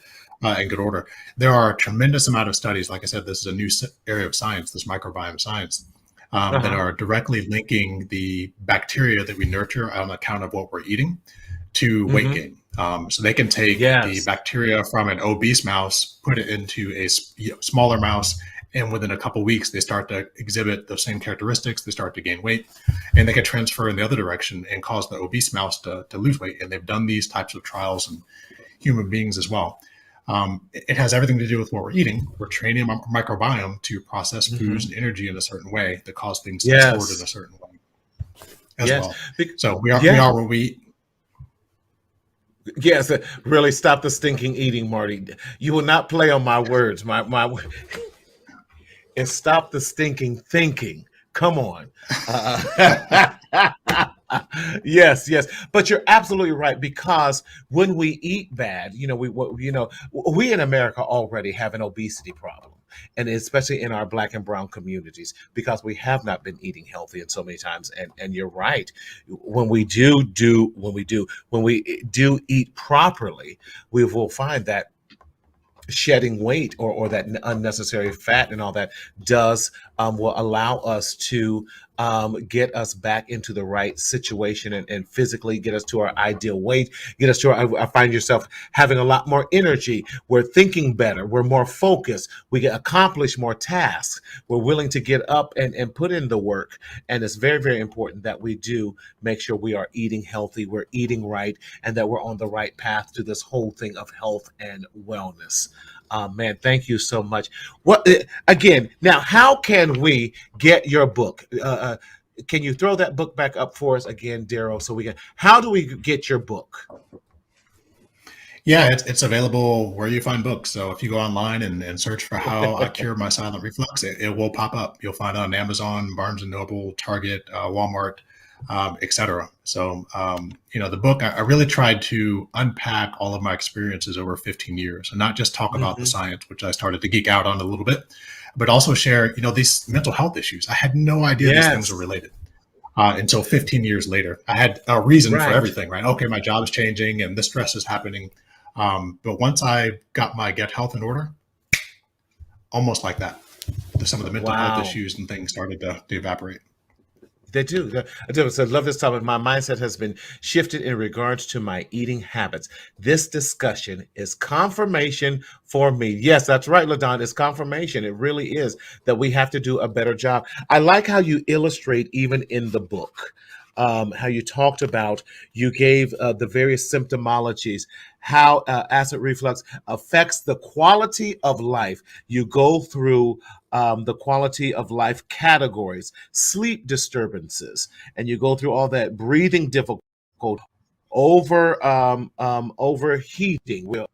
in good order. There are a tremendous amount of studies. Like I said, this is a new area of science, this microbiome science, that Uh-huh. are directly linking the bacteria that we nurture on account of what we're eating to weight Mm-hmm. gain. So they can take the Yes. bacteria from an obese mouse, put it into a smaller mouse, and within a couple of weeks, they start to exhibit those same characteristics. They start to gain weight, and they can transfer in the other direction and cause the obese mouse to lose weight. And they've done these types of trials in human beings as well. It has everything to do with what we're eating. We're training our microbiome to process foods Mm-hmm. and energy in a certain way that cause things to sort in Yes. a certain way as Yes. well. Bec- So we yeah. are what we eat. Yes. Really stop the stinking eating, Marty. You will not play on my words. My and stop the stinking thinking. Come on. Uh, yes, yes, but you're absolutely right because when we eat bad, we in America already have an obesity problem, and especially in our Black and Brown communities because we have not been eating healthy in so many times. And you're right. When we do eat properly, we will find that shedding weight or that unnecessary fat and all that does will allow us to get us back into the right situation and physically get us to our ideal weight, get us to I find yourself having a lot more energy. We're thinking better. We're more focused. We can accomplish more tasks. We're willing to get up and put in the work. And it's very, very important that we do make sure we are eating healthy, we're eating right, and that we're on the right path to this whole thing of health and wellness. Man, thank you so much. What again? Now, how can we get your book? Can you throw that book back up for us again, Daryl? So we can. How do we get your book? Yeah, it's available where you find books. So if you go online and search for How I Cure My Silent Reflux, it will pop up. You'll find it on Amazon, Barnes and Noble, Target, Walmart, etc. So, the book, I really tried to unpack all of my experiences over 15 years and not just talk about the Hmm. science, which I started to geek out on a little bit, but also share, these mental health issues. I had no idea these things were Yes. related until 15 years later. I had a reason for Right. everything, right? Okay, my job is changing and this stress is happening. But once I got my gut health in order, almost like that, some of the mental health Wow. issues and things started to evaporate. They do. I do. So I love this topic. My mindset has been shifted in regards to my eating habits. This discussion is confirmation for me. Yes, that's right, LaDon. It's confirmation. It really is that we have to do a better job. I like how you illustrate even in the book. How you talked about, you gave the various symptomologies, how acid reflux affects the quality of life. You go through the quality of life categories, sleep disturbances, and you go through all that, breathing difficulty, overheating,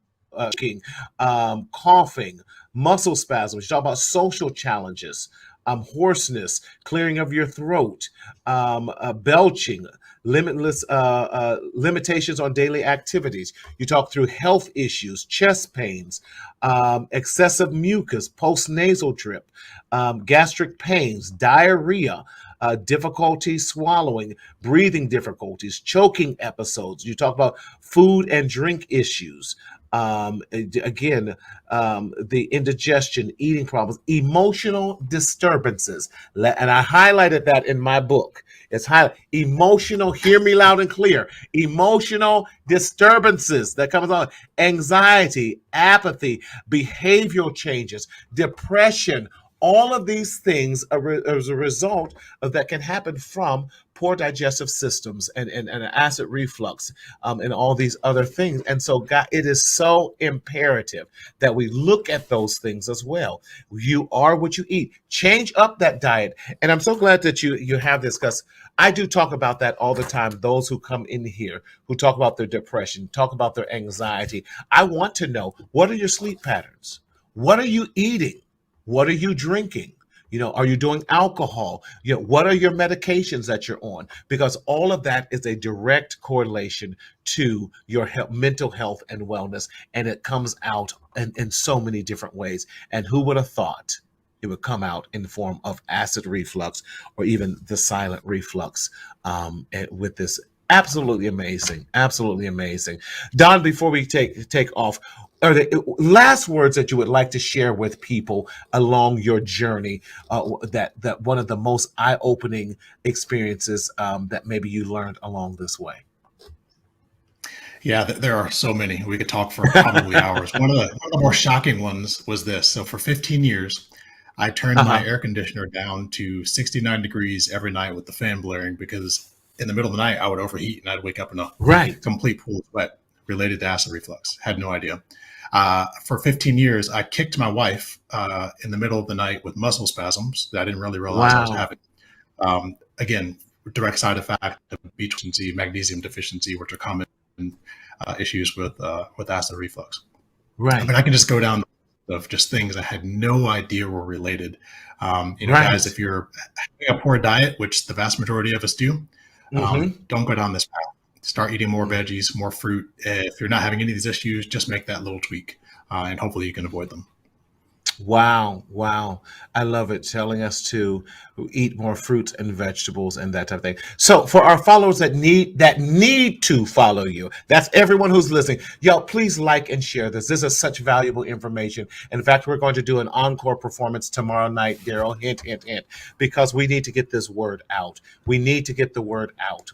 coughing, muscle spasms. You talk about social challenges, hoarseness, clearing of your throat, belching, limitations on daily activities. You talk through health issues, chest pains, excessive mucus, postnasal drip, gastric pains, diarrhea, difficulty swallowing, breathing difficulties, choking episodes. You talk about food and drink issues. Again, the indigestion, eating problems, emotional disturbances. And I highlighted that in my book. It's emotional, hear me loud and clear, emotional disturbances that comes on, anxiety, apathy, behavioral changes, depression. All of these things are as a result of that can happen from poor digestive systems and acid reflux, and all these other things. And so, God, it is so imperative that we look at those things as well. You are what you eat. Change up that diet. And I'm so glad that you have this because I do talk about that all the time. Those who come in here who talk about their depression, talk about their anxiety. I want to know, what are your sleep patterns? What are you eating? What are you drinking? Are you doing alcohol? What are your medications that you're on? Because all of that is a direct correlation to your mental health and wellness, and it comes out in so many different ways. And who would have thought it would come out in the form of acid reflux or even the silent reflux, with this absolutely amazing. Don, before we take off, are there last words that you would like to share with people along your journey, that one of the most eye-opening experiences, that maybe you learned along this way? Yeah, there are so many. We could talk for probably hours. One of the more shocking ones was this. So for 15 years, I turned my air conditioner down to 69 degrees every night with the fan blaring, because in the middle of the night I would overheat and I'd wake up in a complete pool of sweat related to acid reflux. Had no idea. For 15 years, I kicked my wife in the middle of the night with muscle spasms that I didn't really realize I was having. Again, direct side effect of B deficiency, magnesium deficiency, which are common issues with acid reflux. Right. I mean, I can just go down of just things I had no idea were related. Guys, if you're having a poor diet, which the vast majority of us do, don't go down this path. Start eating more veggies, more fruit. If you're not having any of these issues, just make that little tweak, and hopefully you can avoid them. Wow. I love it, telling us to eat more fruits and vegetables and that type of thing. So for our followers that need to follow you, that's everyone who's listening, y'all, please like and share this. This is such valuable information. In fact, we're going to do an encore performance tomorrow night, Daryl, hint, because we need to get this word out. We need to get the word out.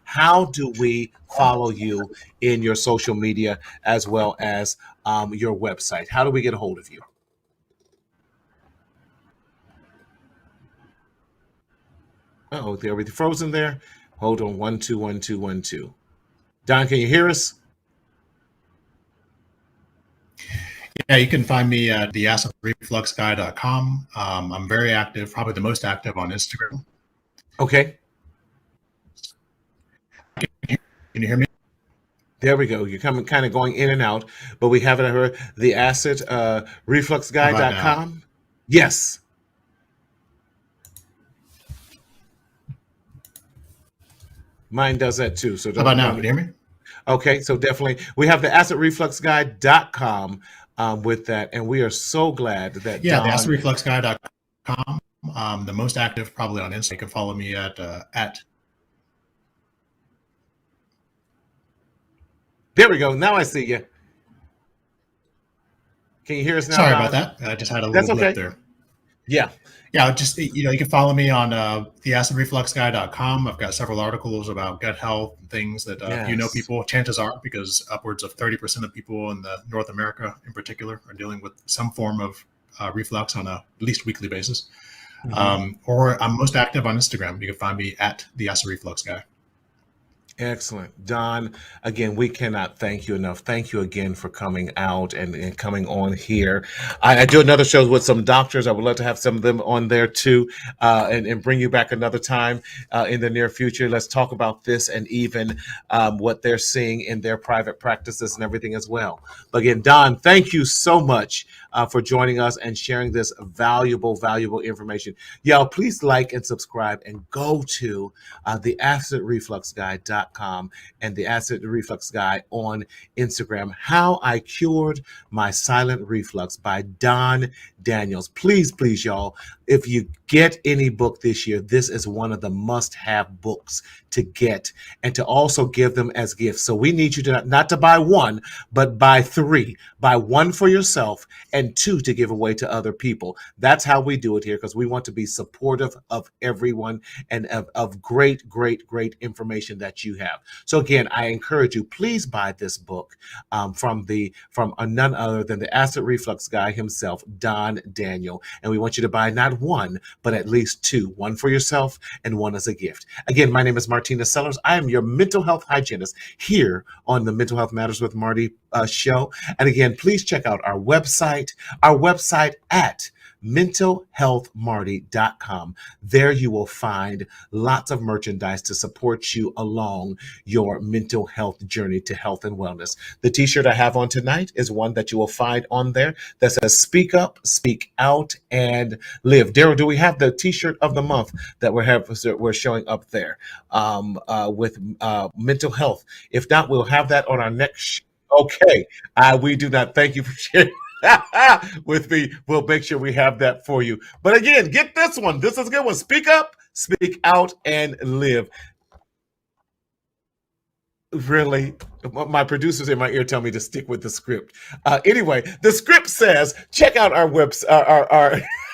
How do we follow you in your social media as well as your website? How do we get a hold of you? Oh, are we frozen there? Hold on. 1 2 1 2 1 2. Don, can you hear us? Yeah, you can find me at theacidrefluxguy.com. I'm very active, probably the most active on Instagram. Okay. Can you hear me? There we go. You're kind of going in and out, but we have it at the acidrefluxguy.com. Yes. Mine does that too. So how about now? Can you hear me? Okay, so definitely we have the acidrefluxguy.com with that, and we are so glad that the acidrefluxguy.com. The most active probably on Instagram. You can follow me at There we go. Now I see you. Can you hear us now? Sorry about that. I just had a little blip there. Yeah. Just, you can follow me on theacidrefluxguy.com. I've got several articles about gut health and things that people, chances are, because upwards of 30% of people in North America in particular are dealing with some form of reflux on at least weekly basis. Or I'm most active on Instagram. You can find me at the Acid Reflux Guy. Excellent. Don, again, we cannot thank you enough. Thank you again for coming out and coming on here. I do another show with some doctors. I would love to have some of them on there too, and bring you back another time in the near future. Let's talk about this and even what they're seeing in their private practices and everything as well. But again, Don, thank you so much for joining us and sharing this valuable information. Y'all, please like and subscribe and go to the acidrefluxguy.com and the Acid Reflux Guy on Instagram. How I Cured My Silent Reflux by Don Daniels. Please, y'all, if you get any book this year, this is one of the must-have books to get and to also give them as gifts. So we need you to not to buy one, but buy 3. Buy 1 for yourself and 2 to give away to other people. That's how we do it here, because we want to be supportive of everyone and of great information that you have. So again, I encourage you, please buy this book from none other than the Acid Reflux Guy himself, Don Daniel. And we want you to buy not 1, but at least 2. 1 for yourself and 1 as a gift. Again, my name is Martina Sellers. I am your mental health hygienist here on the Mental Health Matters with Marty show. And again, please check out our website at mentalhealthmarty.com. There you will find lots of merchandise to support you along your mental health journey to health and wellness. The t-shirt I have on tonight is one that you will find on there that says speak up, speak out, and live. Daryl, do we have the t-shirt of the month that we're showing up there with mental health? If not, we'll have that on our next. Okay, we do not. Thank you for sharing with me. We'll make sure we have that for you. But again, get this one. This is a good one. Speak up, speak out, and live. Really, my producers in my ear tell me to stick with the script. Anyway, the script says check out our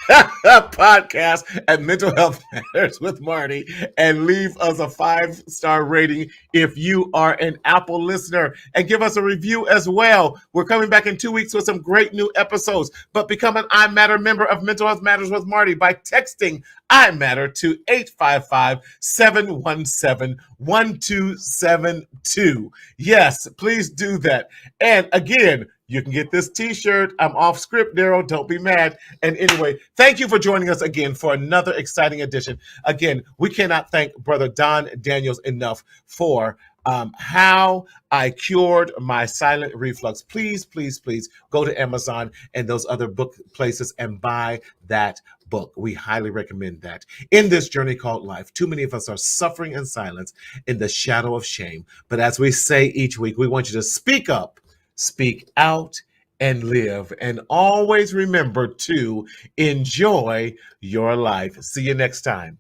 our podcast at Mental Health Matters with Marty and leave us a 5-star rating if you are an Apple listener, and give us a review as well. We're coming back in 2 weeks with some great new episodes, but become an I Matter member of Mental Health Matters with Marty by texting I Matter to 855-717-1272. Yes, please do that. And again, you can get this t-shirt. I'm off script, Daryl. Don't be mad. And anyway, thank you for joining us again for another exciting edition. Again, we cannot thank Brother Don Daniels enough for how I cured my silent reflux. Please, please, please go to Amazon and those other book places and buy that book. We highly recommend that. In this journey called life, too many of us are suffering in silence in the shadow of shame. But as we say each week, we want you to speak up, speak out, and live. And always remember to enjoy your life. See you next time.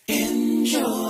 Enjoy.